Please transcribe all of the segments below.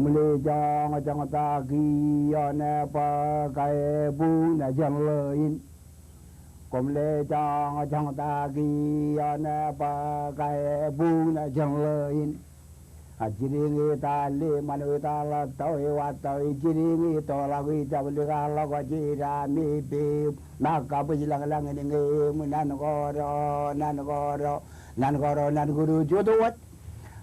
Kumle jang ta gi ne pa kai bu na jang le in. Kumle jang ta gi ne pa kai bu na jang le in. Jiringi ta le manu ta la toi wa toi jiringi to la gi ta le ga la ga ji ra mi bi na ka bu ji lang lang ni nge mu nan go ro nan guru jo do wat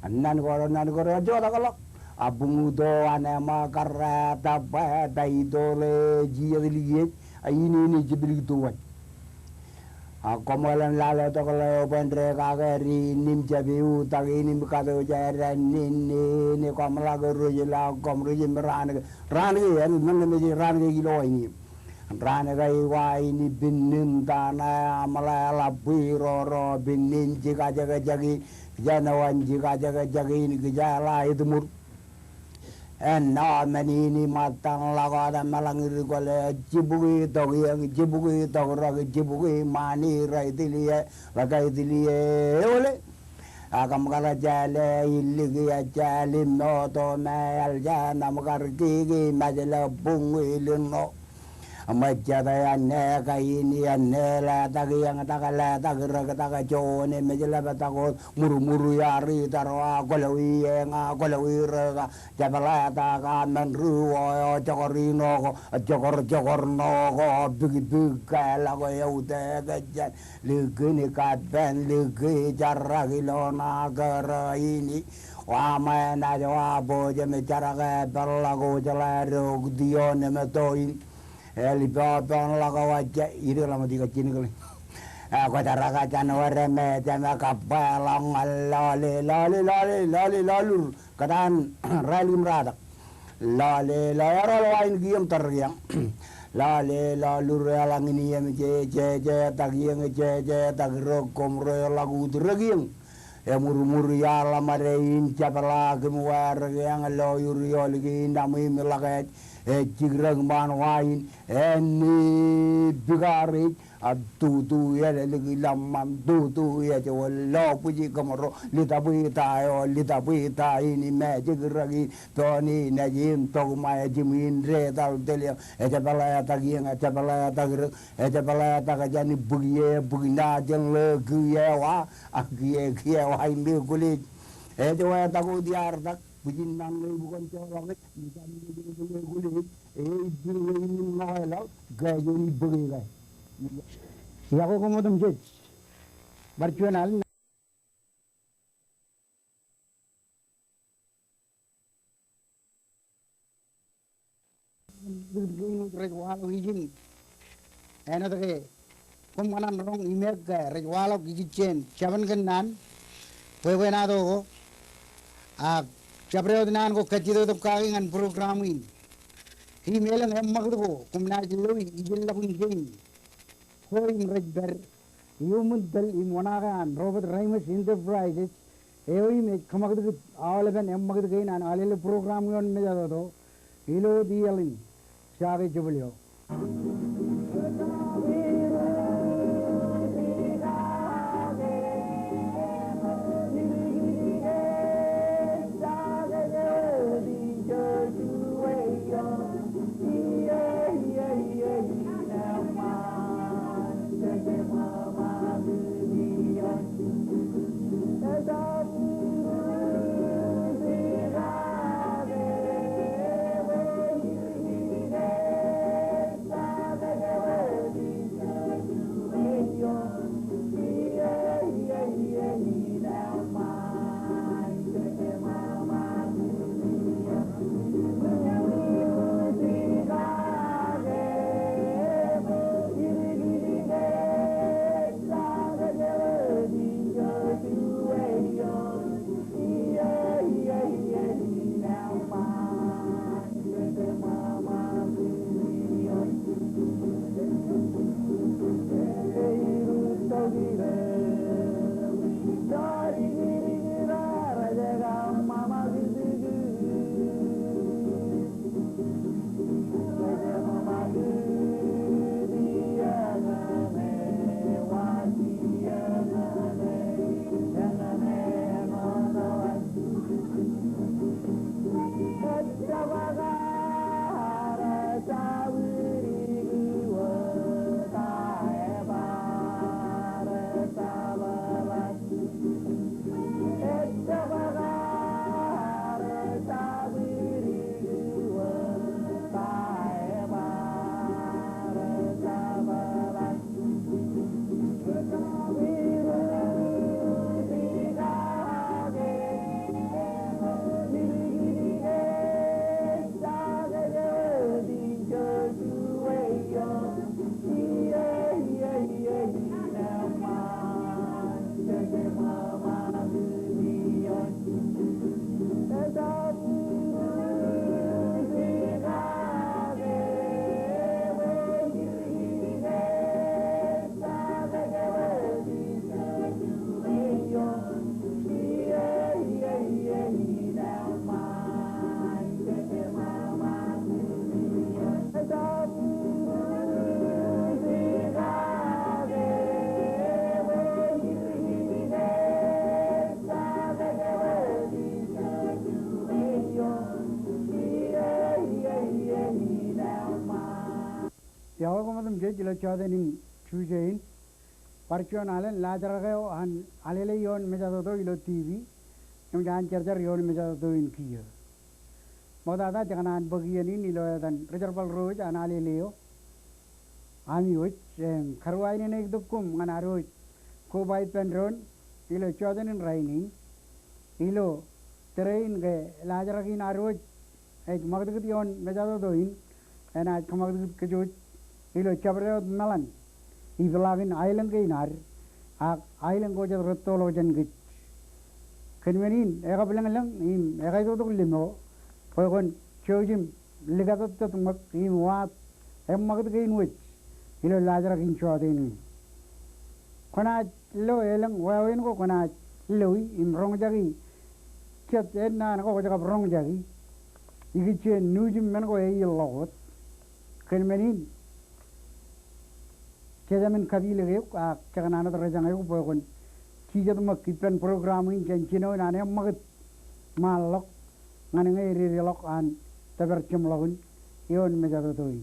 nan go ro jo da ga la abung do ane ma karra ta ba dai do le ji ya li ye ai ni jibri do wat komolan lale to kalo pendre kageri nim jabi utang nim kado jara ni komla guru jila komru jimran ran ge nan me ran ge gilo ini ran ge wa ini binin dana amala la biro ro binin jika jaga jagi janawan jika jaga jagi ini gejala itu mur mani ni matang laga da malangir gole jibugi to ro jibugi mani rai dilie lagai dilie ole agam kala jale iligi jale no to mal jana magar gigi majala bungi lino amajada anne kaini anne la tagi yang takala tagira taga jone majala batago muru yari tarwa golawi nga golawi ra jabala taga manru jogorino jogorno bigi kala go yaude gajan ligini kadben ligi jaragilo na gara ini wa mana wa boje me jaraga balago jalaro dione metoi Elibatan laga wajah ini lama tiga cini kali. Aku cara kaca nuare me jama kapalang lalu kadang rally meradak lale lain giam tergiang lalu relang ini yang je tagiang je tagirokom royal lagu tergiang muru ya lamarein capala kemuar yang loyur yolgi nami melakat jigrang man wain eni bigari tu ya lagi lamam tu ya jawal puji kamaro litapi ta ini me jigragi toni najim to mai jimin re dal delia capala tagajani bugina jeng le giya wa ini kulit jawal taku diar tak Bujin nang bukan corong bukan gulit ini noel gayo ni bagi ya ko komodum je barchuanal regwalo hijin ena tage kumanan rong imek regwalo gichen chaban gannan pwena do Capreodinan ko kaciro to kagingan program ini. Himelang magdo kumna jiloy ijilla kun gain. Hoy mrejber yumudal imonagan Robert Ramos Enterprises eoy me kamagdo awalagan magdo gain an alele program yon me jado ilo dialin shage jubulyo. 여호와마든 제지로 저대님 주제인 parchuanalen lajarageo han alele yon mejadodo ilo TV yang jangan cercer yon mejadodo in kia modada jangan bagian ini ilo dan reserval road an aleleo ami wit karwai ne nek dukum ngana road ko bai penron ilo chodenin rainin ilo train ge lajaragin aroj ek magdut yon mejadodo in ena kamagdut kejut ilo chabre malan Ivelagin island ke inar, island ko jad rotolo jan git. Kenvenin eka bilang lang im eka itu tuh limo, pokon chojim ligatot tuh mak im wat magat ke inwit, ilo lajar kin chode ini. Kona lo elang wawin ko kona loi im rong jagi, chat na ko jaga rong jagi, ikiche nujim men ko ei logot, kenvenin Kejamin kabile geyuk cakanana terjang geyuk pokon cijat mak kipen program ini jencino nane magat malok ngane ngeri relok an tabar cemlagun yon mejato toi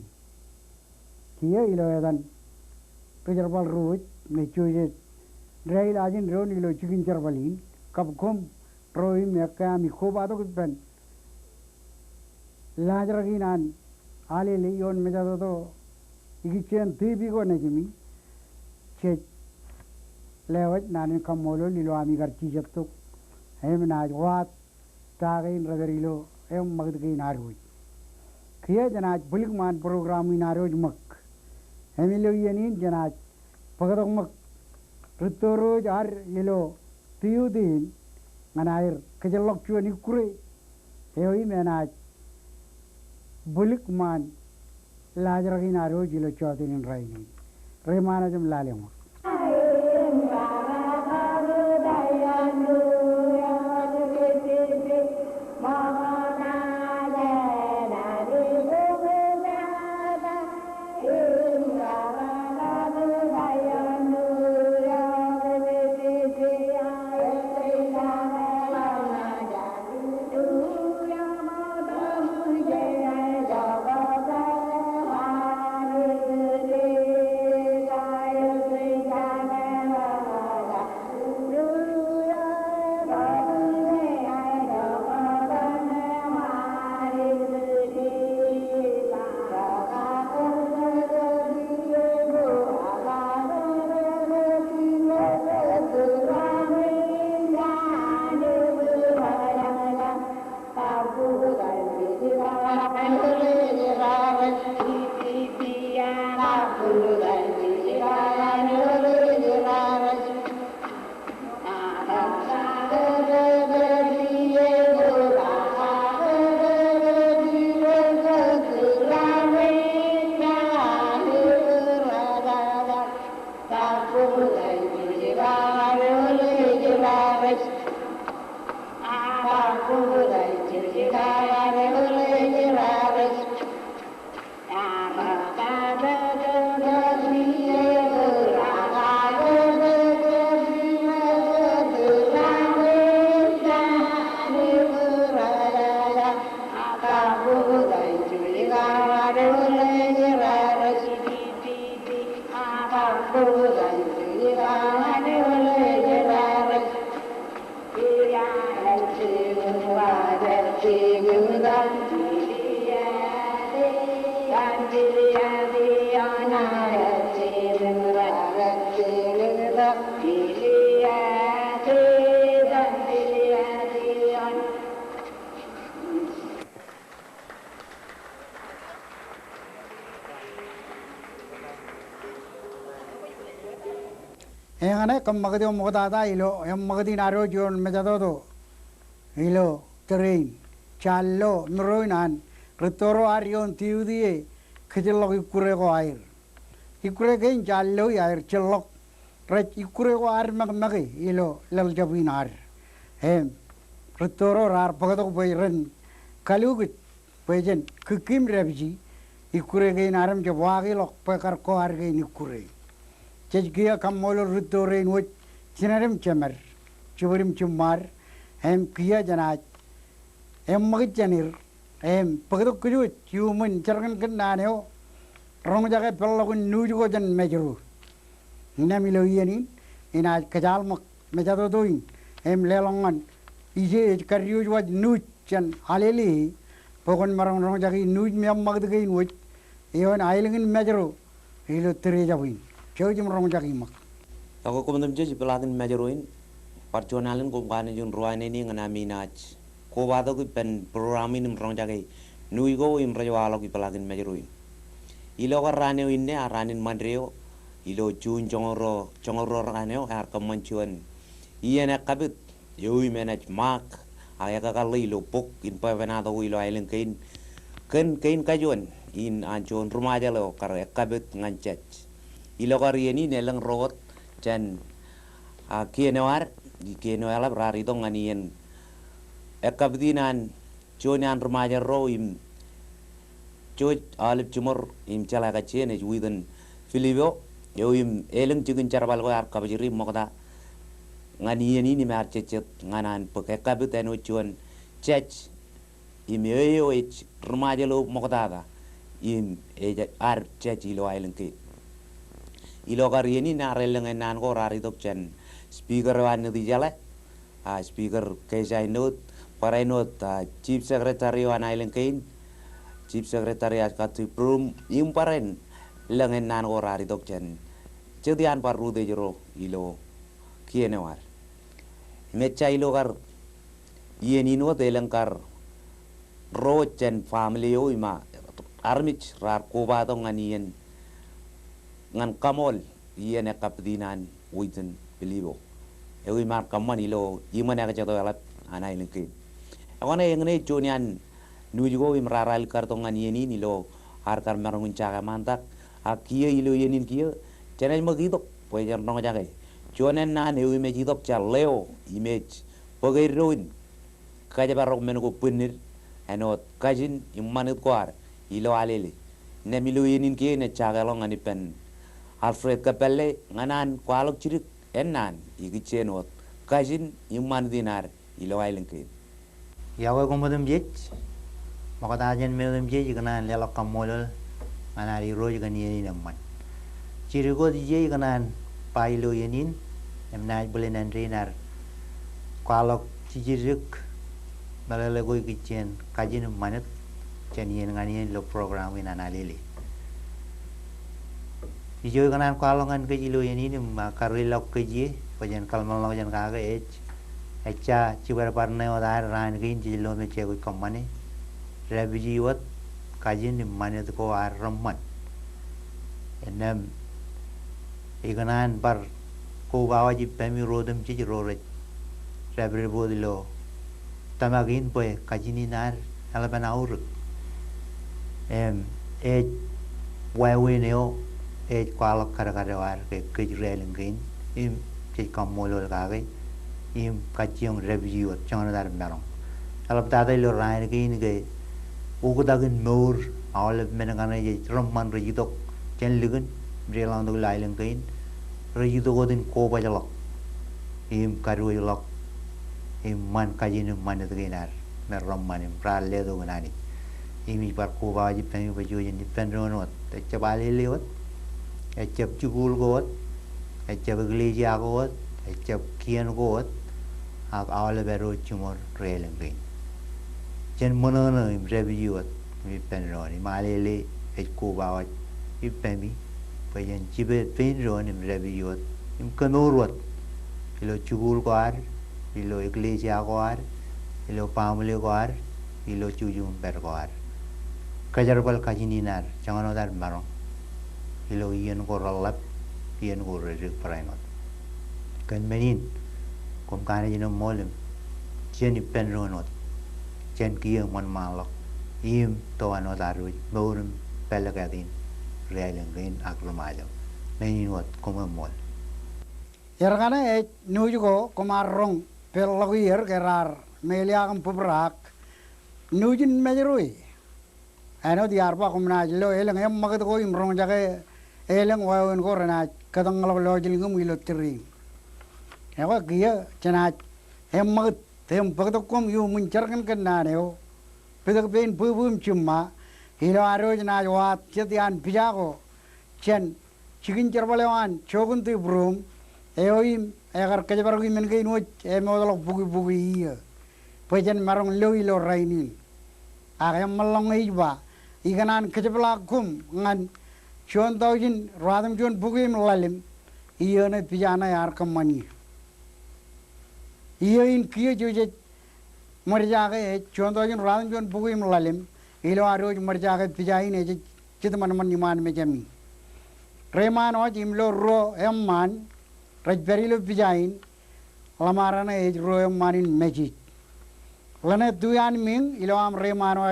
kia ilo edan kejerbal ruit mecujet rail ajin ron ilo cikin cerbalin kapkom roi mekka mi khobato kipen lajraginan alele yon mejato to ikichen tibi ko najimi chet lewat nanin kamolo lilo ami garci jattuk hem naj wat tagain ragarilo em magdgi naroj kiya janaj bulikman program naroj mak hemilo yenin janaj pagadok mak rutoroj ar lilo tiyudin nganair kejelok chuani kure heoi menaj bulikman lajaragin aroj ilo chotin raini remana jam lalema engane kam magadi mogdada ilo em magadi naro jon mejadodo ilo train challo nroinan retoro arion tiudie kejelok ikurego air ikure gein challo air chelok rech ikurego air magmagi ilo lel jabinar hem retoro rar pagadok boiren kalugit pejen kikim rebji ikure gein aram jawagi lok pekar ko ar gein ikure Jejgia kamolo rutore inwit sinarim chamar chubarim chumar hem kia janaj hem magit janir hem pagadok kujut human chargan kan naneo rong jaga pelakun nuju ko jan mejeru ina milo yenin ina kajal mak mejado doin em lelongan ije kariu waj nuj jan aleli pokon marang rong jagi nuj miam magdagain waj iyon ailingin mejeru ilo tereja win jauh rong jagi mak Ako kumandam je pelagin majeruin parjonalin ko kani jun ruane ni ngana minaj ko wado ki pen programin rong jagi nui go im rajwalo ki pelagin majeruin ilo ka raneo inne aranin mandreo ilo jun jongoro raneo ar kamanchuan iena kabit yoi manage mark aya ka kalli ilo pok in pa venado ilo ailen kain kajuan in anjon rumaja lo kar kabit ngancet ilo ka rieni nelang rogot jan kienewar kienewala berari dong nganien ekabdinan jonian remaja ro im joj alip jumur im chala ka chene juiden filibio yo im eleng jigin charbal ko ar kabjiri mokda nganien ini mar cecet nganan pekabit eno jon chech im yo remaja lo mokda ga im ar chech ilo ailenke ilo karieni na releng nan ko rari tok chen speaker wan di jala speaker kaisa inut para inut chief secretary wan ailen kain chief secretary katu prum im paren lengen nan ko rari tok chen chedian paru de jero ilo kiene war mecha ilo kar yeni no de lengkar ro chen family yo ima armich rar ko ba dong anien ngan kamol iene kapdinan witen pilibo ewi mar kamman ilo imane ka jato alat anai lengke awana yengne jonian nujugo im raral karto ngan yeni nilo har kar marungun caga mantak akia ilo yenin kia chene magidok poe nong jage jonen nan ewi me jidok leo image pogai roin kaja barok men ko punir enot kajin immanit kwar ilo alele ne milo yenin kia ne caga lo ngani pen Alfred Capelle nganan kwalok cirik enan igichenot kajin imman dinar ilo ailenke yawe komodem jej makata jen medem jej kanan lelok kamolol manari roj kan yeni namman ciriko di jej kanan pailo yenin emnaj boleh rinar kwalok cirik balale goi kichen kajin manet chen yen nganien lo program winan alili Ijo kanan kalongan ke jilo ini karilok ke ji pajan kalmal lo jan kaga echa cibar parne odar ran ke jilo me che koi komane rebiji wat kajin mane ko ar ramman enam iganan bar ko bawa ji pemi rodem ci rore rebri bodilo tamagin poe kajini nar alaban aur wawe neo kwalok kada war ke relengin im ke kamolol kage im kachiong review chong dar merong alap tada lo rain ke ge ugudagin mor all menangana je romman rejidok chen ligun brelang dog lailengin rejidok odin ko bajalok im karuilok im man kajin man deginar mer romman im pralle do ganani imi par ko baji pemi bajuin dipendronot te chabale lewat echep chukul got echep gleja got echep kian got ak awale bero chumor relengin chen monono im review mi penroni malele echku bawa ipemi payen chibe penroni im review im kanorot ilo chukul goar ilo iglesia goar ilo family goar ilo chujum ber goar kajarbal kajininar jangan odar marong ilo ian ko ralap ian ko redik parainot kan menin kom kane jino molem chen penronot chen kieng man malok im to anot aru borum pelagadin realengin akrumalo menin wat kom mol Yargana nujugo komarrong pelagir kerar meliagam pubrak nujin mejerui ano diarpa komna lo eleng em magat ko imrong jage eleng wawen ko rena kadang lo jilingum ilo tiri ewa kia chana em magat tem pagto kom yu muncarkan kanna neo pedak pen pubum chumma ilo aroj na wat chetian pijago chen chikin cherbalewan chogun tu brum eoim agar kejabargi mengai no emodolo bugi bugi iya pejen marong lo ilo rainin agam malong iba iganan kejabla kum ngan chon taujin radam chon bugi mlalim iya ne pijana yar kamani iya in kiye joje marjage chon taujin radam chon bugi mlalim ilo aroj marjage pijai ne chit man man niman me jami reman o jimlo ro emman rajberilo pijain lamarana ej ro emman in magic lana duyan ming ilo am reman o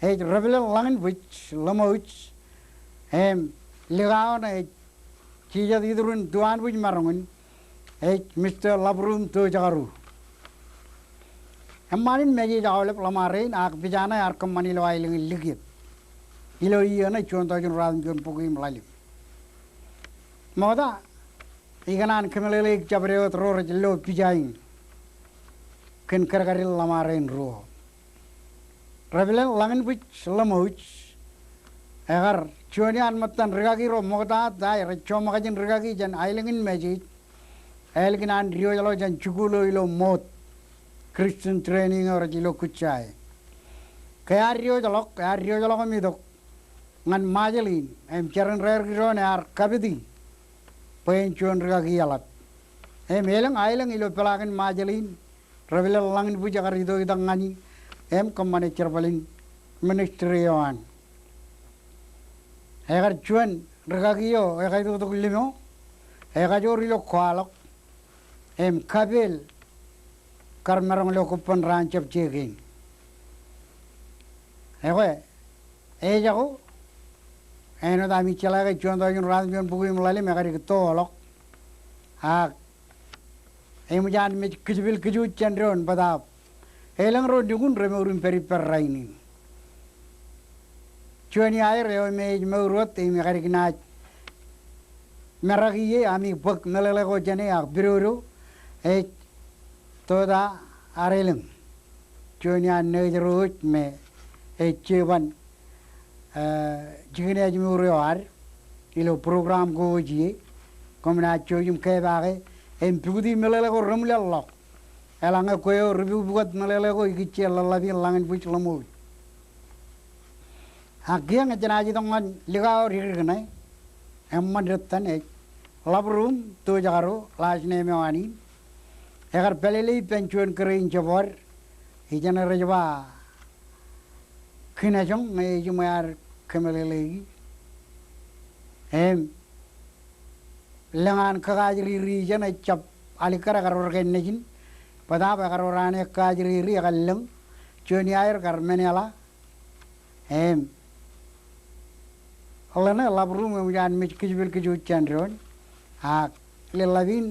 ej rebel langan which lamoch legao na ej chija didurun duan which marangun ej Mr. Labrum to jagaru emman in magic awle lamarin ak pijana ar kamani lo ailing ligit ilo iya na chon tajun ran jon pugim lalim moda iganan kemelele jabreo tror jello pijain ken kargaril lamaren ro rebelen langan bich lamoch agar chonian matan regagi ro moda dai re chomagajin regagi jan ailingin magic elginan rio jalo jan chugulo ilo mot Christian training or jilo kuchai kaya rio jalo kamidok ngan majalin charan rare giro ne ar kabidi pension regagi alat melang ailang ilo pelagan majalin rebelen langan buja karido idangani kamane cerbalin ministerian agar cuan regagi yo agar itu limo agar jo rilo kwalok kabel karmarang lo kupan rancap ceking jago eno dami chala ke contoh yun ran yun buku mulai megari ketolok mujan me kejbil keju cendron badap elang ro dugun remurum peri perrainin cuani air yo me meurot megari kena meragi ye ami bak nalele ko jane biruru toda areleng cuani nejerut me ceban jigine jimuro ar ilo program go ji komna chojum ke baage pugudi melele ko rumle Allah elanga ko yo review buat melele ko igiche lallabi langan buch lamu agyang janaji tongan ligao rirgna emman retan labrum to jagaro lajne me wani agar pelele pension kerin jabor hijana rajwa kinajong me jumar kemelele lengan kagajri rijana cap alikara karor kenejin pada karorane kagajri ri kallang choni air karmenela alana labrum mujan mich kijbil kiju chandron lelawin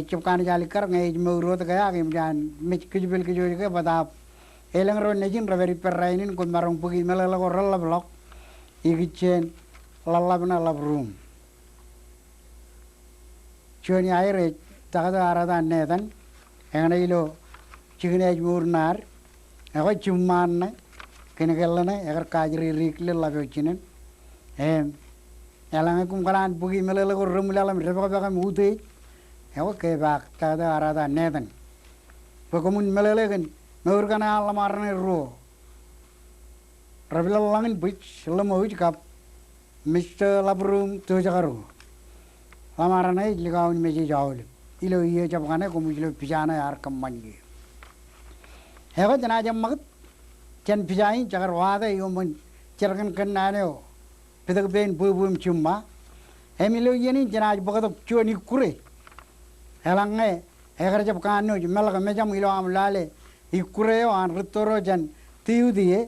cupkan jalikar ngai murut kaya mujan mich kijbil kiju ke pada elang ron nejin raveri perrainin kun marong pugi melala ko blok igichen lalabna labrum choni aire tagada arada nedan engana ilo chigine murnar ako chumman kenegellana egar kajri rikle labochinen elang kum kalan pugi melala ko rumlalam rebaka mude ako ke bak tagada arada nedan pokomun melale kan Murkana alamarne ro. Rabila langin bich lamoch kap Mr. Labrum to jagaru. Lamarane ligaun meji jaul. Ilo iye japkane ko mujlo pijana yar kammangi. Hego jana jam magat chen pijai jagar wada yo mun cerkan kannane o. Pidak ben bubum chumma. Emilo yeni jana bagat choni kure. Helange egar japkano melaga mejam ilo am lale. Ikureo an ritoro jan tiudie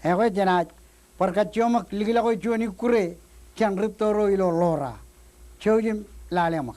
ego janat perkacioma ligila ko choni kure chan ritoro ilo lora chojim lalema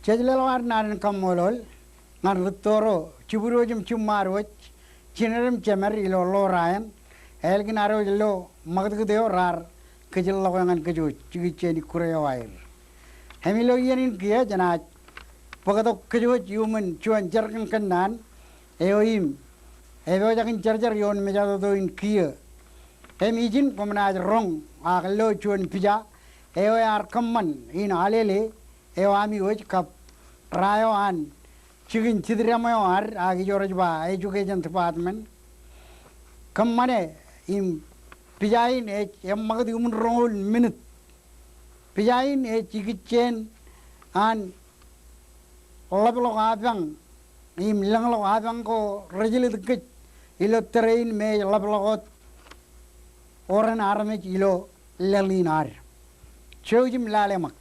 Chejlelwar narin kamolol, ngan lutoro, chuburojum chumarwach, chinarim chemer ilo lo rayan, elginaro lo magdeo rar, kejel lawangan keju, chigicheni kureo air. Hemilo yenin kia janaj, pagatok keju human chuan jarkan kanan, eoim, eo jakin jarjar yon mejado in kia. Hemijin pemenaj rong, aglo chuan pija, eo ar kaman in alele, eo ami waj kap rayo an chikin chidramayo ar agi jorajba education department kammane im pijain magadi rol minute pijain chikichen an lablo abang im langlo abang ko rejil dikit ilo train me lablo oran arme ilo lalinar chojim lalemak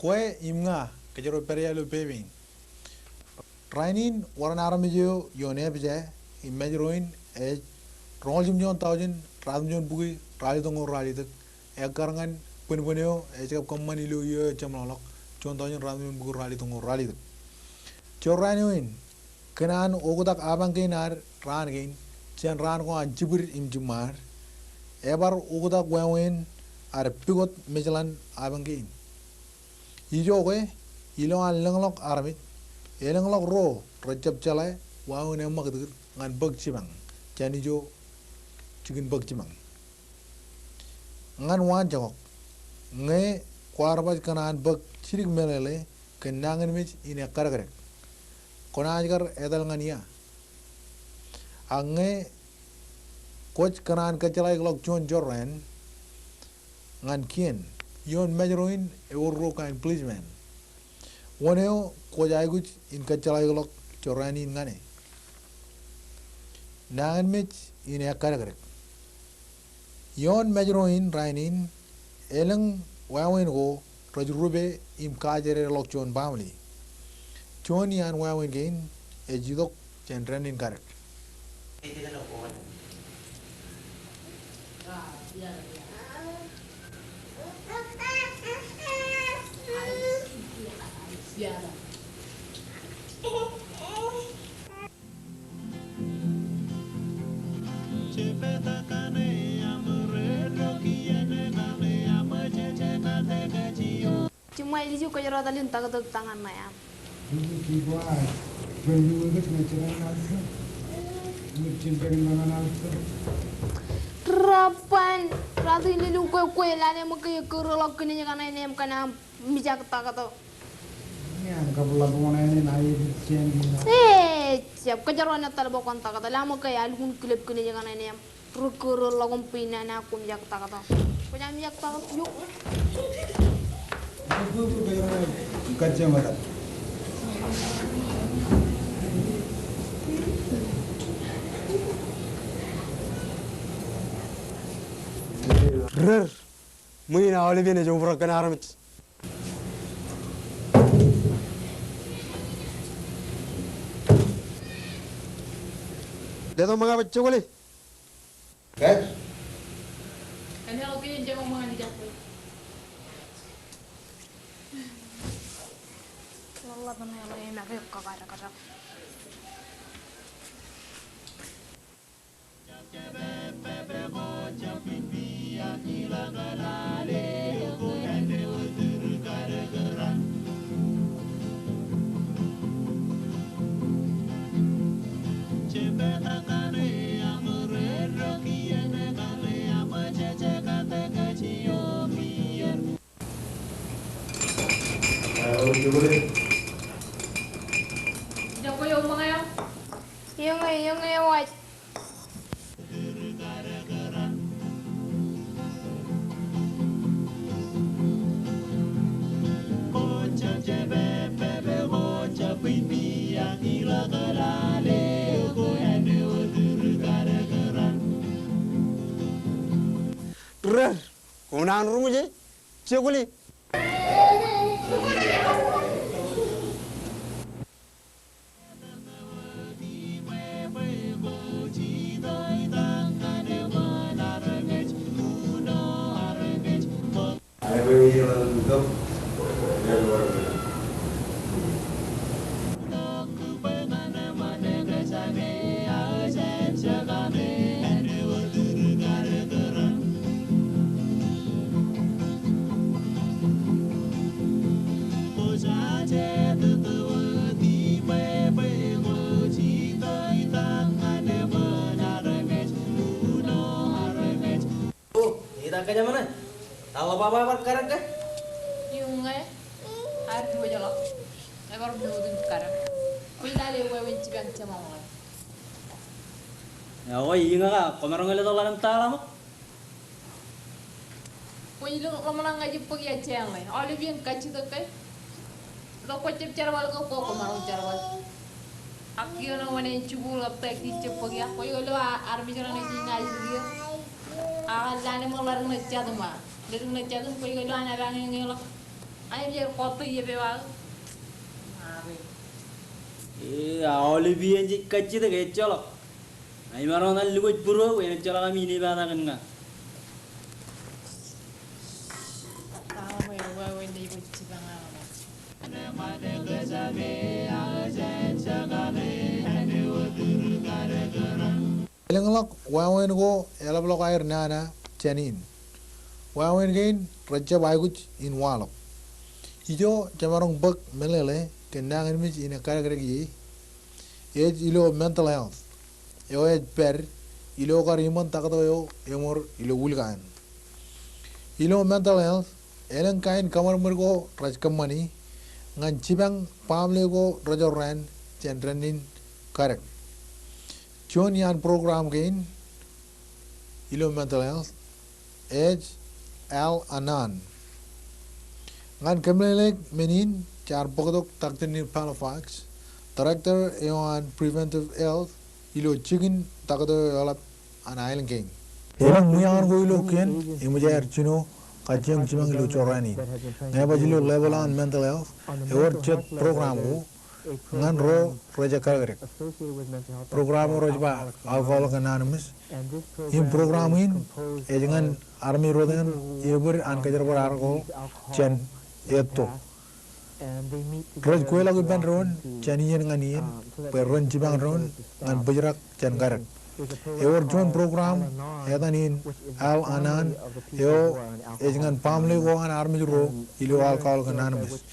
Kue imga kejero perialu peving. Trainin waran aramijo yone bije imageroin roljum jon taujin radum jon bugi rali tongo rali tekekarangan punpuneo ejap kompani lu yo jamlolok jon taujin radum jon bugi rali tongo rali tek. Chorainoin kenan ogodak abang kenar ran gain chen ran ko anjibur imjumar ebar ogodak wawen ar pigot mejalan abang gain. Ijo kue ilo an lenglok armit elenglok ro rajab chalai wau ne mag ngan bag cimang jani jo chicken bag cimang ngan wan jawok nge kwarbat kanan bag chirik melele kenangan mich ine karagre konajgar edal ngania ange coach kanan kachalai glok chon jorren ngan kien yon mejeroin euro kain policeman woneo ko jay guj in kachalay glok chorani ngane nangan mich in akaragre yon mejeroin rainin eleng wawen go rajrube im kajere lok chon bamli chon yan wawen gain ejidok chenrenin karak Cuma ini juga jero tali unta ketuk tangan maya. Rapan, ratu ini lu kue lane mau kue kerolok kini jangan ini karena bijak tak atau. Siap kejarannya terbokon tak atau lama kayak alun klip kini jangan ini kerolok umpina aku bijak tak atau. Punya bijak tak yuk. Kacau mana? Rer, mungkin awalnya dia jauh berangkat aramit. Dia tu mengapa cakap ni? Kan? Kan kalau kini jangan mengan di jatuh. Allah benar Allah yang nak kekar. Jangan kau yang mengayak. Yang wat. Rer, kau nak rumah je? Cakap ni. Kita ke mana? Tahu apa sekarang ke? Yung nga air dua jalo. Ekor dua tu sekarang. Pila le wewen cibian cema mo. Ya, oh iya nggak? Komerong ngeliat orang talam. Pila komerong ngaji pergi aja yang lain. Olivian kaci tu kai. Lo kau cip carwal kau komerong carwal. Akhirnya mana cubu laptek di cip pergi. Kau yo lo army jalan ngaji ngaji dia. Lane mo larang na chadu ma larang na chadu ko yo lane rang ngelo ay biar koto ye bewa Olivian ji kaci tu kayak colok. Ay marong nal luwet puro, ini colok kami ini bana kan nggak? tahu mo yo wewen di ko cibang ama Elenglok wawen go elablok air nana janin. Wawen gain raja baiguj in walok. Ijo jamarong bak melele kendangan mij in a karagregi. Age ilo mental health. Yo age per ilo kar iman takato yo emor ilo wulgan. Ilo mental health eleng kain kamar mergo raj kamani ngan cibang pamle go raja ran cendrenin karak. John Yan program gain ilo mental health age Al Anan ngan kemlelek menin char pokdok taktenir Halifax director on preventive health ilo chicken takado alap an island king elang muyangan go ilo ken imujar chino kacang cimang ilo chorani ngaba jilo level on mental health ewer chat program go ngan ro roja kargrek program rojba alcohol anonymous in program in ejengan army rodan eber an kajar bar argo chen eto roj ko lagu ban ron chaniyen nganien per ron jibang ron ngan bajrak chen garak ewer jon program etanin al anan yo ejengan pamle go an army ro ilo alcohol anonymous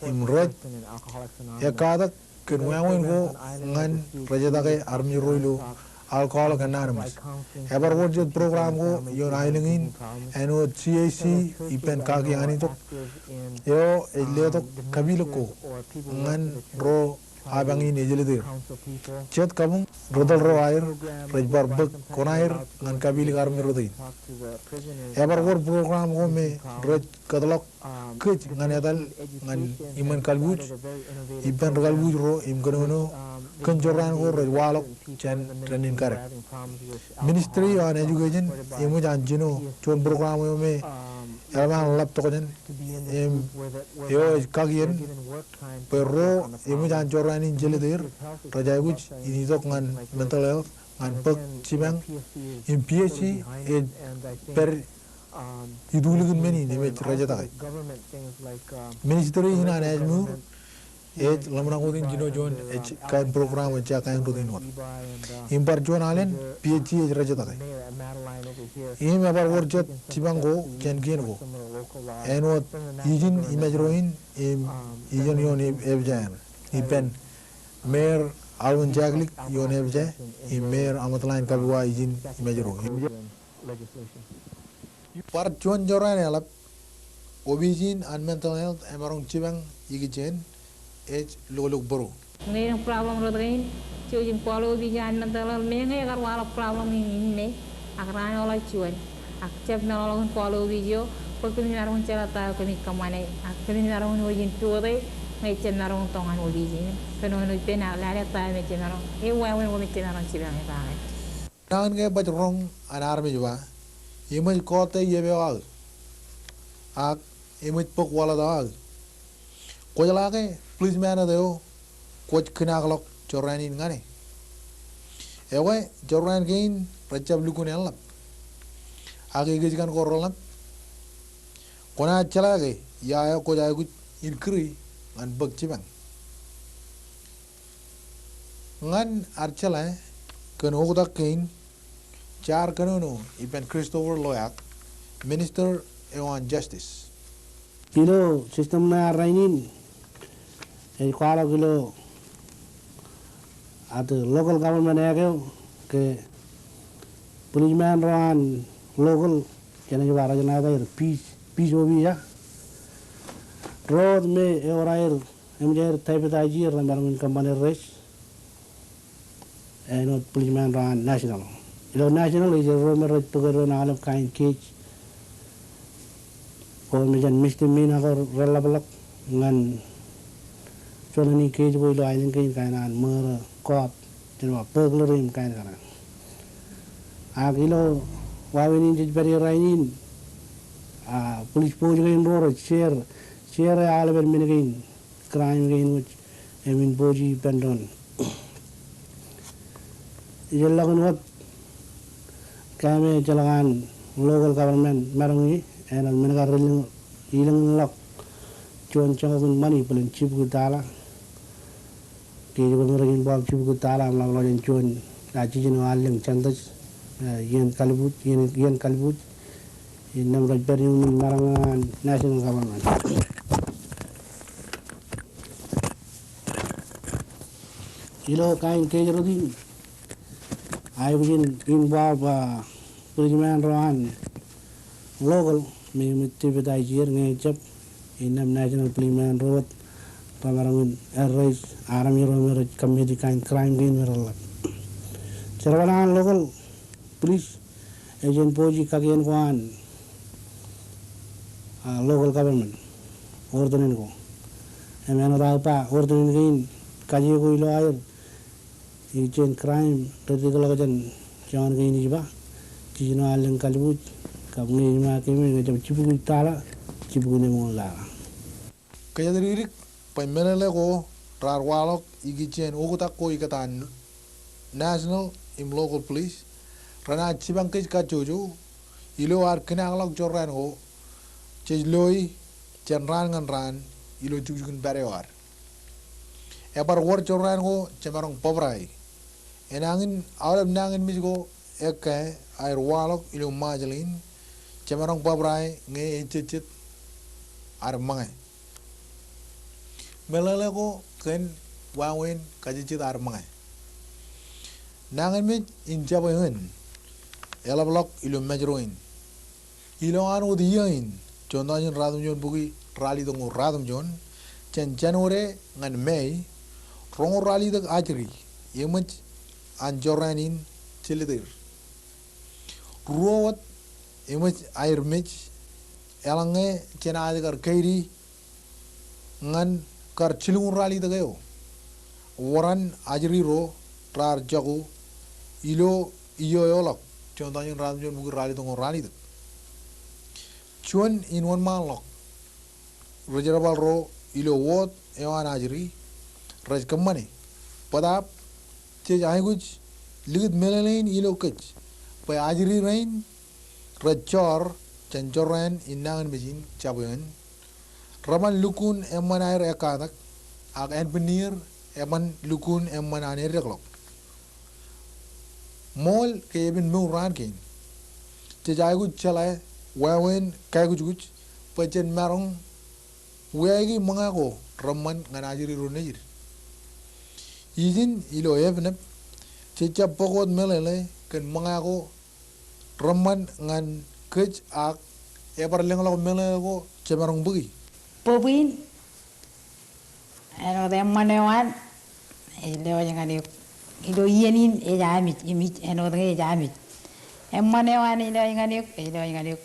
im roj ya kadak kenwawen go ngan rajada ke army ro ilo alcohol anonymous ever word program go yo nailingin eno CAC ipen kagi ani to yo ele to kabil ko ngan ro abangin ejeledir chet kabung rodal ro air rajbar bak konair ngan kabil army rodin ever word program go me roj kadlok kuch ngan edal ngan iman kalbuj ipen kalbuj ro im kono kenjoran go roj walok chen training kare ministry on education imu janjino chon program yo me elman lap to jen yo kagien perro imu janjoran in jeledir rajaibuj ini tok ngan mental health ngan pek cimang in PhD per idulugin meni ne rajata ministry ina najmu lamrang udin jino jon kain program aja kain rutin wat impar jon alen PhD rajata kai im abar worjat cibango ken gen go enot izin imajroin izin yon evjan ipen mer alun jaglik yon evja mer amatlain kabwa izin imajro par jon joran alap obizin and mental health emarong cibang yigijen age lolok boro Ngayon ang problem ro rin, yung polo bijan mental may ngayon karwala problem ini me, akarana olah cuan, akcep na olah polo video, pag kami narong cerita kami kamane, kami narong ujin tuore, may cenarong tongan ubijin, kanu pena lari tayo may cenarong, wawen mo may cenarong sila may bakit. Tangan kaya baca rong anar me juga, imaj kote yebe wal, ak imaj pok wala dal, ko jala ke please mana deo kuat kena kalau coranin ngane ewe coran gain racap lukun elap agi gajikan korolap kona chala ge ya ko ja gu inkri ngan bag chibang ngan archala kan ogda kain char kanono ipen Christopher Loyak Minister on Justice kilo sistem na rainin kuala kilo at local government area ke policeman ran local kena jawara jana da peace obi ya road me orair emjer type da ji ran barang company race and not policeman ran national national is a road me road together na alam kain cage or mejan misdemeanor relabalak ngan chonani cage boy lo island kain kainan murder cop burglary kain kana agilo wawinin jij bari rainin police poje gain roro share alabel minagain crime gain which emin poji pendon ijellagun wat kami jalangan local government marangi and menagar ilang lok chon changun money pelin chip gudala ke bermeragin bab chip gudala lang lojen chon aji jeno aling chandas yen kalbut in nam rajbar yung marangan national government ilo kain kejerudin I begin involve policeman rohan local me mitibidai jir ngejap inam national policeman road pamarangun airways army romer committee kain crime gain meralak cerwanan local police agent poji kagian kuan local government ordenin ko emeno rapa ordenin gain kaji ko ilo air agent crime tadi kalau kajan jangan gain jiba jino aleng kalibut kabne ma kemi ngajab cipu tala cipu ne mo la kaya diririk paimelele ko rarwalok igichen ogutak ko ikatan national im local police rana cibang kej ka jojo ilo ar kena alok jorran ho cejloi cenran ngan ran ilo jujukun barewar ebar war jorran ho cemarong pobrai enangin awal nangin misgo ekke air walok ilo majalin cemarong pobrai nge cecet ar mangai melele ko ken wawen kajicit ar mangai nangin mi injabo ngen ela blok ilo majroin ilo anu diyain contohnya radum jon bugi rali dongo radum jon chen January ngan Mei rongo rali dak ajri yemach anjoranin chilidir ruwat yemach air mech elange chena adgar kairi ngan kar chilung rali dagayo waran ajri ro rar jago ilo iyo yolok contohnya radum jon bugi rali dongo rali dak cuan in one man lok reserval ro ilo wot ewan ajri raj kamane padap che jai kuch ligit melalain ilo kach pa ajri rain rachor chanchoran inangan bejin chabuan raman lukun emman air ekadak ak engineer emman lukun emman air reklok mol ke bin mu ran kin che jai kuch chalai wawen kaya kuch pachen marong wegi mangago raman nganajiri runajir izin ilo evnep ceca pokot melele ken mangago raman ngan kech ak ebar lenglok melele ko cemarong bugi pobin eno de manewan ilo jangan ilo yenin ejamit imit eno de ejamit emmanewan ilo jangan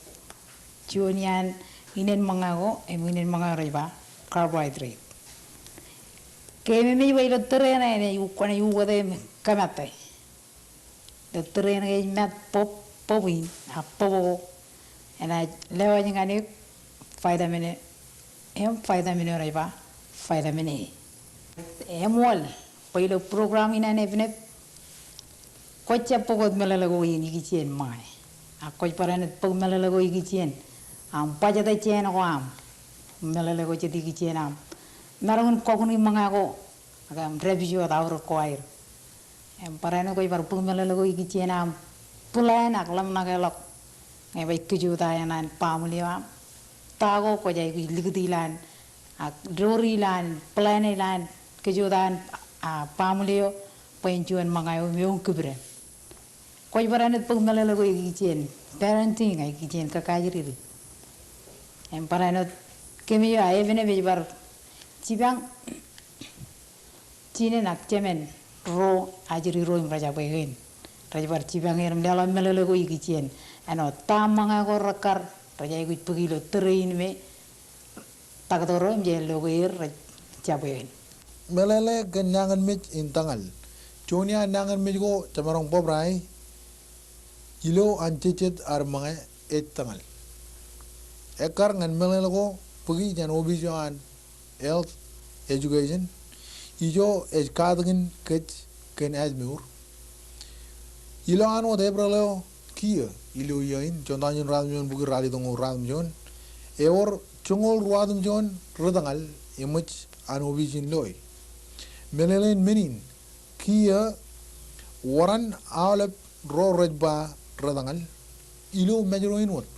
Junian inen mangago eminen mangariba carbohydrate kemi mi way lo terena ne yu kone yu wade kamate lo terena ge mat popin a popo ena lewa ngani faida mene riba faida mene emol pilo program ina ne vne kocha pogot melalago yini gichen mai a koi paranet pog melalago yigicien paja da chen ko am melele ko cheti ki chen am marun ko kun manga ko agam review da ur ko air em parane ko ibar pung melele ko ki chen am pulan aklam na kelok ngai bai ki ju da yanan pamuliwa ta ko jai ki ligdilan ak dorilan planilan ki ju dan pamulio penjuan mangayo meong kubre ko ibarane pung melele ko ki chen parenting ai ki chen ka kajiri em parane kemi yo ay vene bar cibang cine nak cemen ro ajiri ro raja bayin raja bar cibang eram dalam melele ko iki cien ano tamanga ko rakar raja iku pegilo terein me takdoro je logo ir raja bayin melele genyangan mij intangal chonia nangan mij ko camarong pobrai ilo ancecet armanga tangal ekar ngan melele ko pergi jan obisan health education ijo kadangin ken azmur ilo anu debralo kia ilo yain contanjun radmjon bugi radi dongo radmjon eor chungol radmjon redangal image anu obisin loy melelen menin kia waran alap ro rajba redangal ilo majroin wat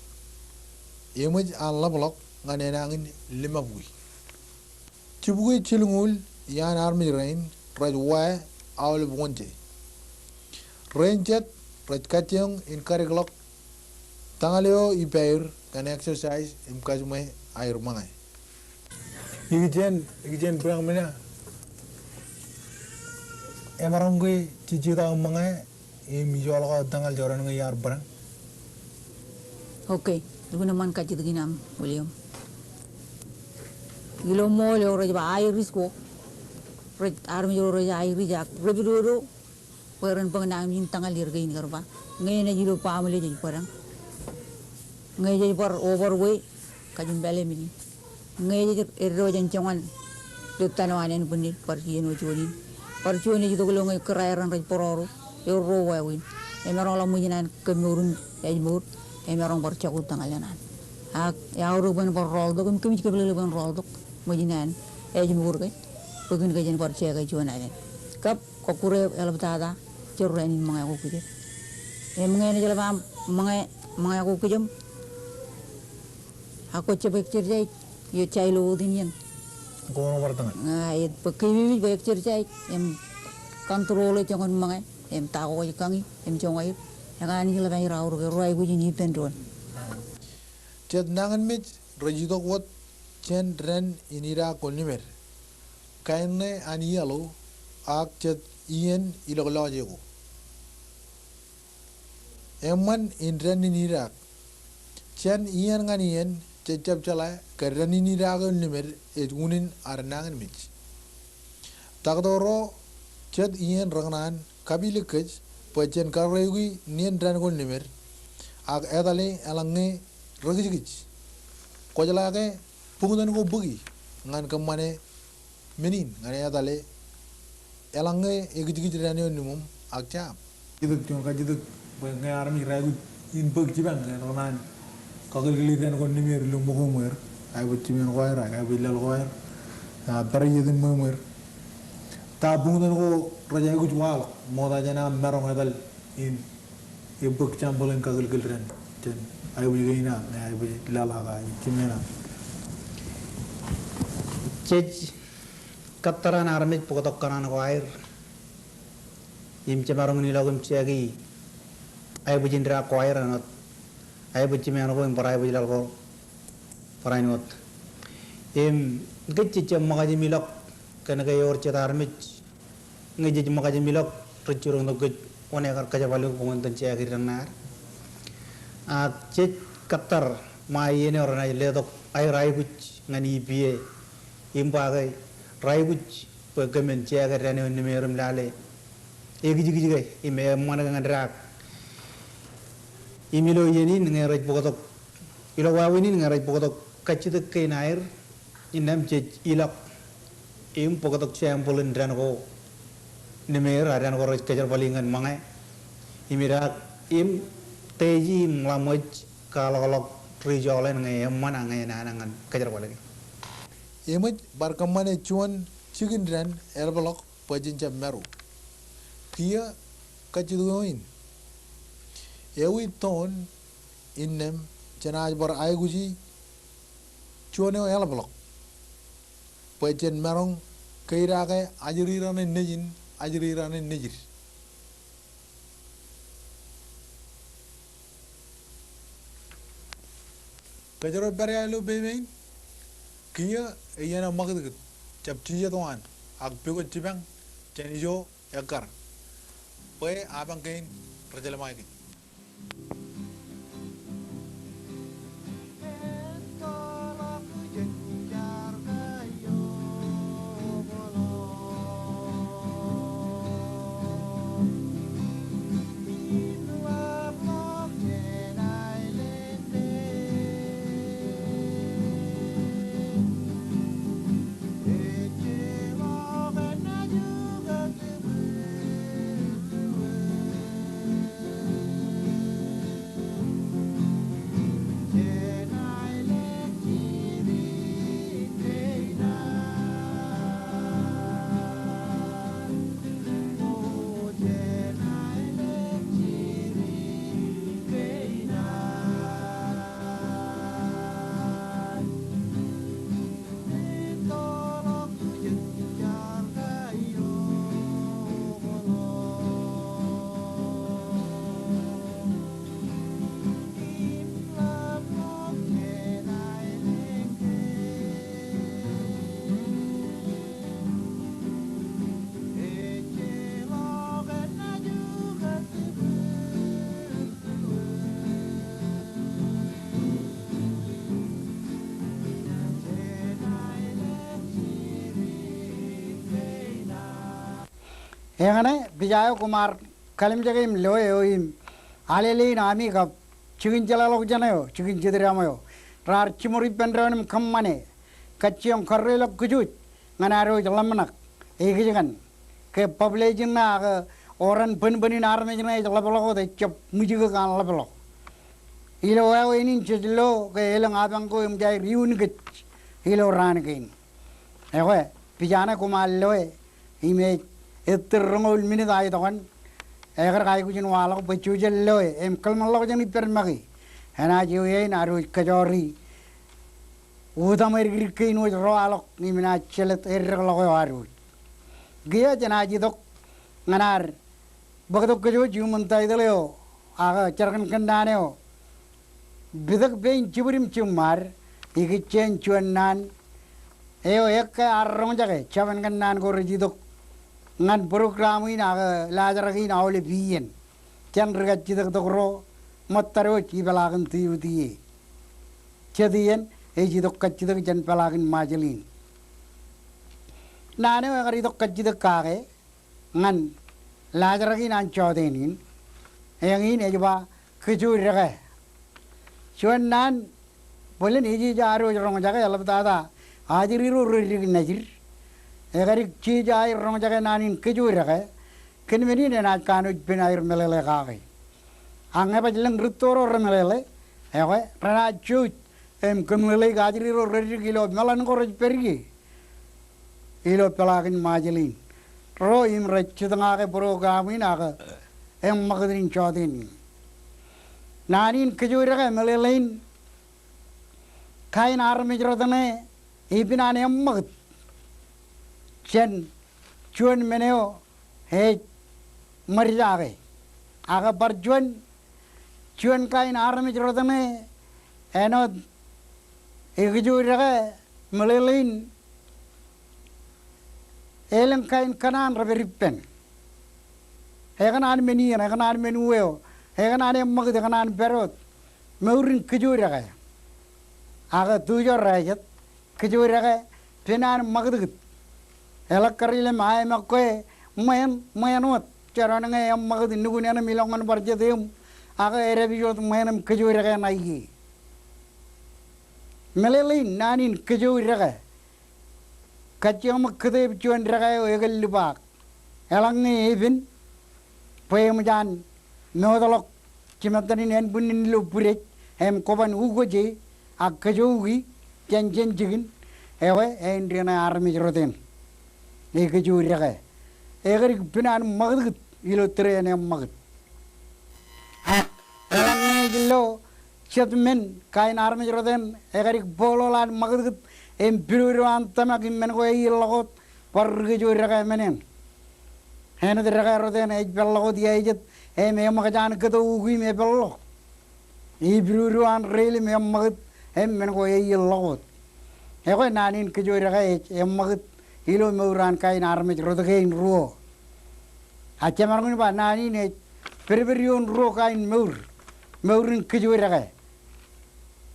image alablok nganenangin 5 bui cibugui cilungul yan army rain rajwa awal bonje rainjet raj katyong in kariglok tangaleo ipair kan exercise im kajume air mangai igijen berang mena emarong gue cicita mangai im jolo tangal joran yar barang okay dugu naman kacit ginam William gilo mo le ora ba iris ko red army ora ja iris jak rebiro peran pengenang min tangal dirgain karba ngai na gilo pamle jadi parang ngai jadi par overway kajun bale mini ngai jadi erro jancangan tutanawanen punit parkien wajoni parcioni gitu gilo ngai kerairan red pororo euro wawin emarong la mujinan kemurun ejmur emarong parcakut tangalanan ak yauru ban parol do kemi kebele ban rol do majinan ejmur kai pugin kajen parcaya kai juanan kap kokure elabtada cerrenin mga ko kije mga ni jala mga ko kijem ako cebek cerjai yo chailo dinian ko nomor tangan ngai pekimi bek cerjai em kontrol jangan mga em tago kangi em jongai yang ani jala bai raur ke roi ko jini tendron ced nangan mit rajito kwat chen ren inira kolnimer kainne ani alo ak ced ien ilogloje ko emman in ren inira chen ien ngan ien cecap cala karren inira kolnimer etunin arnangan mit takdoro ced ien rangnan kabile kej pachen karregi nien ren kolnimer ak edale alange ragijigij kojala ke pungutan ko bugi ngan kemane menin ngane adale elange egijigij rane onumum akcha itu cuma kajitu ngai army ragu in bug jibang ngan kagel giliran ko nimir lu mohumer ay bu cimen khoyr ay bu lel khoyr bari yedin mohumer ta pungutan ko raja ko wal moda jana merong adal in bug chambolen kagel giliran ten ay bu gina ay bu lala ga cimena Cej kataran armit pokotok kanan ko air im cemarong ni lagum ciagi ay bu jindra ko air anot ay bu cimen ko im parai bu lal ko parai not im gecci cem magaji milok kana kay or cet armit ngeji magaji milok recurung no gej one kar kaja balu ko ngonten ciagi ranar a cej katar mayene orana ledok ay rai buc ngani biye imbagai raibuj pegamen ciaga rane nimerum lale egiji gai ime mana ngandrak imilo yeni ngerai pokotok ilo wawini ngerai pokotok kacit ke nair inam cej ilak im pokotok sampulin dran ko nimer aran ko kejar palingan mangai imirak im teji mlamoj kalok rijolen ngai mana ngai na nangan kejar lagi. Image barkamane chuan chicken ran elbalok pajincha meru. Kia kachiduin. Ewi ton innem chanaj bar aiguji chuaneo elbalok. Pajin merong kairake ajirirane nejin ajirirane nejir. Kajaro berialu bebein kia iyana magdut jab tiya tuan ag pego tibang jenijo ekar pe abang kain rajalamai kin Engane Bijayo Kumar kalim jagim loyoim aleli nami kap chikin jalalok janayo chikin jidramayo rar chimuri pendranim kammane kaciyong karrelok kujut nganaro jalamanak egijangan ke publijina ke orang pen-penin armejina jalapolo de chop mujiga kan lapolo ilo ayo ini chilo ke elang abang ko imjai riun ke ilo ran kain ewe Bijana Kumar loy ime Eterongol minit ay takan, egar kaya kucing walak bacujel loe, kalmalak jangan ipermagi, hena juye naru kajori, udah merigir kain udah rawalak ni mina celet ergalak waru, gaya jangan jidok nganar, bagdok kajo jumun tay daleo, aga cerkan kendaneo, bidak bein ciburim cumar, ikut cen cuanan, eo ek arrong jaga, cawan kendan kor jidok ngan program ini aga lajaragi na oleh biyen kian regat cidak tokro mataro ci balagan tiu tie cedian cidok kacidak jan balagan majelin nane agari dok kacidak kage ngan lajaragi nan codenin yang ini coba kecur rega cuan nan boleh nih jaro jorong jaga alab tada ajiriru ririk najir Egari cija air rong jaga nanin kejura ke, kenmeni ne nak kanu pin air melele kage. Angge pa jelang rutoro melele, ewe rana cut kemele gajri ro reri kilo melan ko rej pergi. Ilo pelagin majelin. Ro im recutanga ke program ini aga magadin chodin. Nanin kejura ke melelein kain arme jrodane ibinane magad. Chen cuan meneo he marjage aga barjuan cuan kain arme jrodane eno egujuraga melelin elen kain kanan raberipen heganan meni heganan menueo heganan magde heganan perot meurin kejuraga aga tujo rajat kejuraga penan magde elak karile maai makoe mayanut carana ngai am magdi nugun yana milongan barjadem aga erebijot mayanam kejuraga naigi melelin nanin kejuraga kaciyam kede cuan raga egal libak elangi even poem jan nodolok cimatani nen bunin lu puret koban ugoje akajogi jen jigin ewe endrina army roten keju rega egari pinan magd ilo trene magd ne gillo chatmen kain army roten egari bololan magd piru antama kimmen ko ilogot par keju rega menen hena rega roten e bellogot yejet me magajan kedo ugi me bello piru an rele me magd men ko ilogot ego nanin keju rega magd ilo meuran kain army roten ruo achamargun ba nani ne perberion ruo kain meurin keju rega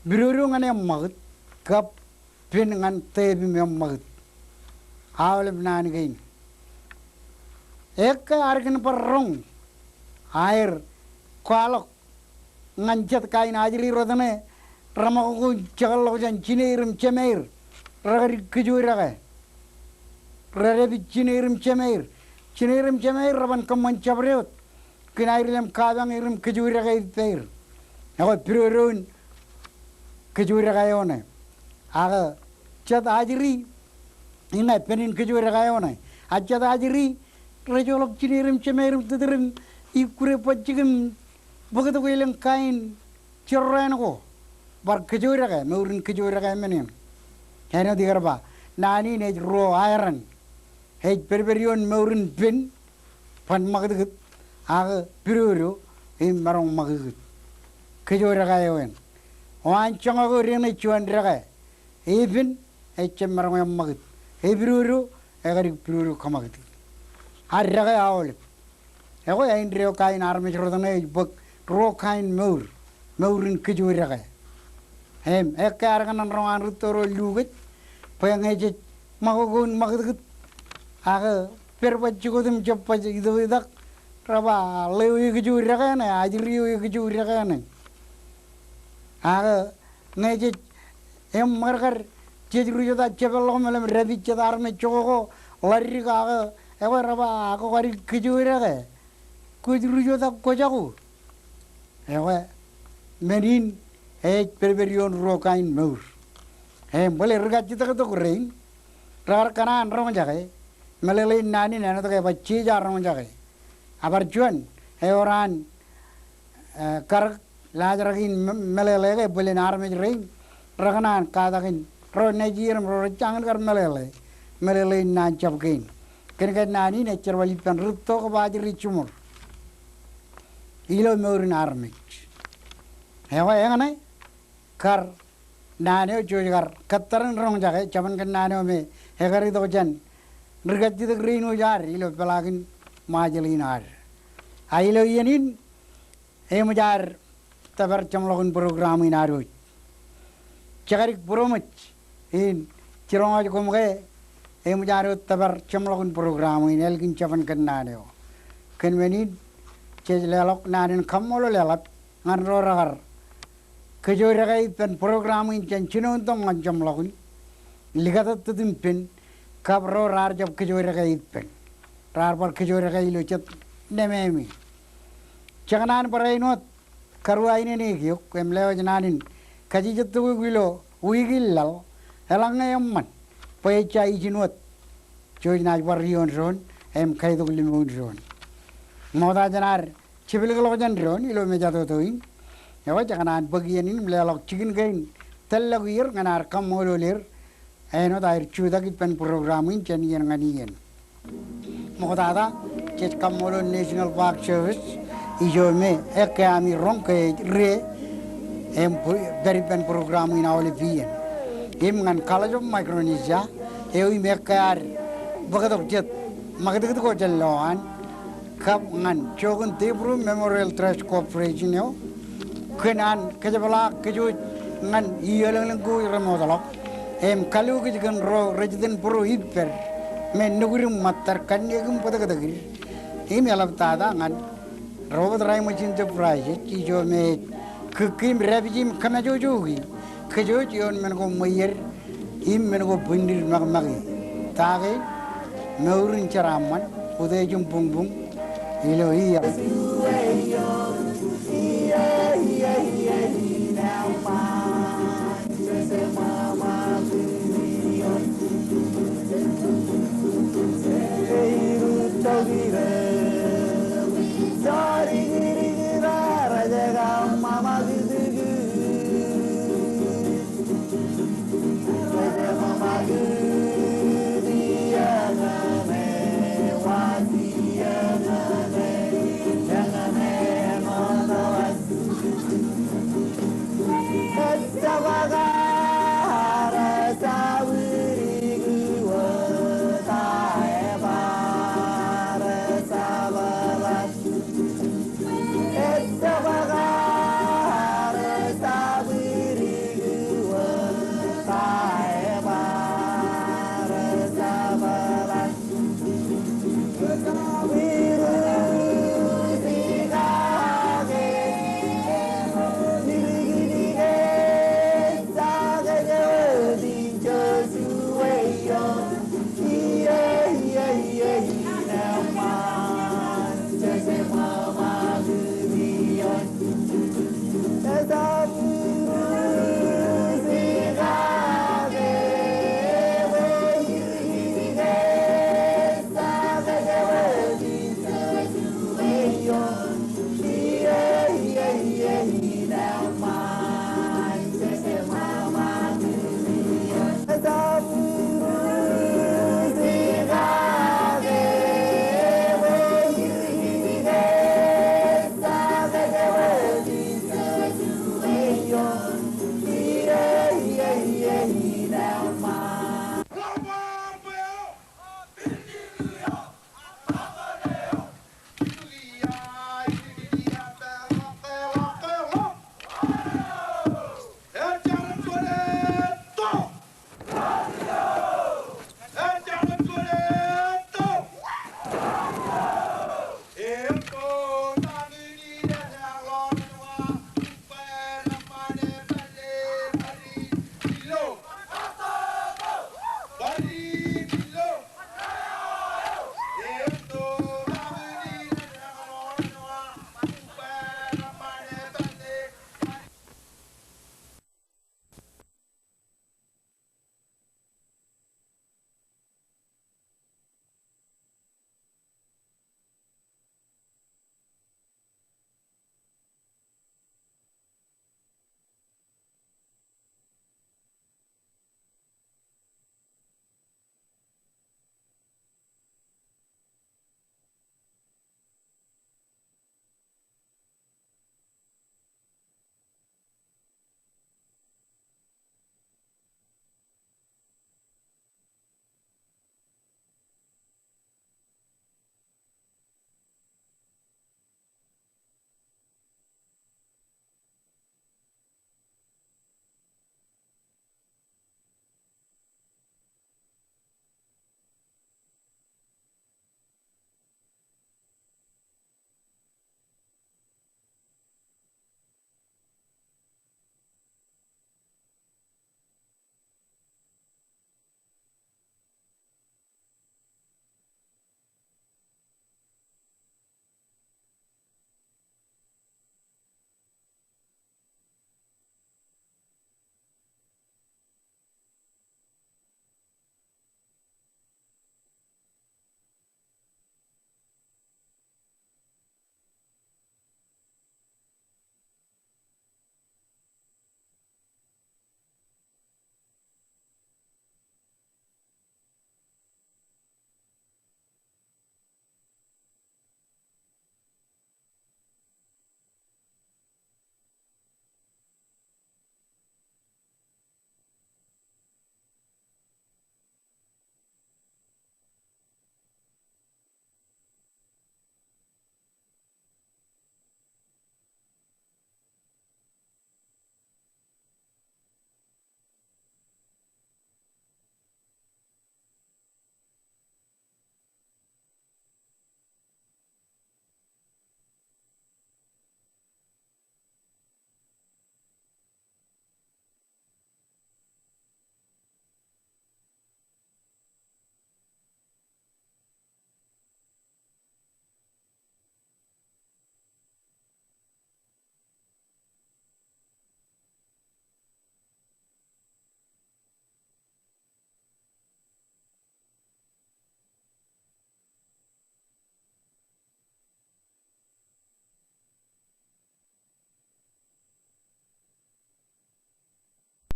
biru ngane magd kap pin ngan tebi me magd awle nani gain ek argan parrong air kwalok nganjat kain ajri rodane ramago jagallo jan chinerim chemeir ragari keju rega rare chinerim chemeir raban kaman chabreot kinairlem kadang irim keju rega iter ago pirurun keju rega yone aga chat ajri ina penin keju rega yone achat ajri rejolok chinerim chemerim tidirim ikure pachigim begitu koilang kain cerren ko bar keju rega meurin keju rega menen kena digarba nani ne ro iron perberion meurin pin pan magdut aga piruru marong magdut keju rega yon wan chango rene chuan rega pin marong magdut piruru egari piruru kamagdut arrega awle ego indrio kain army rodane bok ro kain meurin keju rega ekar kanan rongan rutoro luget pengeje magogun magdut aga perbajugodum japaj idu idak raba lewi keju rega ne ajri keju rega ne aga neje margar jejru joda chebelo melem rebi chedar me chogo lari ga ego raba ako gari keju rega kujru joda kojagu ego menin perberion rokain meur boleh rega cita to kurein rar kanan rong jagai melele nani nana to ke bacci jar rong jagai abar juan orang kar lajaragin melele ke boleh nar me rein raganan kadakin ro nejiram ro changan kar melele nan chapkin ken nani ne cerwali pen rutto ko bajri chumur ilo meur narmik hewa engane kar nane jojar kataran rong jagai caman kan nane me hegari to jan nirgati to green jar ilo pelagin majelinar ailo yenin mujar tabar camlogun program inaru cagarik promoch in cirong aja komge mujar tabar camlogun program in elgin caman kan nane kan menin cejelok nane kamolo lelat ngan roragar keju rega pen program in cino untong ngancam lagun ligat tutim pen kabro rar jab keju rega pen rar par keju rega ilo chat nememi janganan parainot karwa ini nih yuk emleo jananin kaji jatu gilo wigilal elangnya emman peca ijinot joy naj parion ron kai to limun ron moda janar cibil kalau jan ron ilo meja toin ya jangan bagian ini melelok cikin gain telagir nganar kamololir eno dair cuda pen programin cenian nganian moda ada cet kamolo National Park Service ijo me ami rong ke re dari pen programin awal pian ngan College of Micronesia me kar bagadok jet magadik ko jalloan kap ngan chogun tibru Memorial Trust Corporation yo kenan kejabala keju ngan iyalang ku remodalok kalu kejikan ro resident pro hiper men nugurum matar kanyegum padagadagir alap tada ngan robot rai machin enterprise ijo me kukim rabijim kamajo jogi kejo jon men ko mayer men ko bundir magmagi tage meurin caraman ude jum bung ilo iya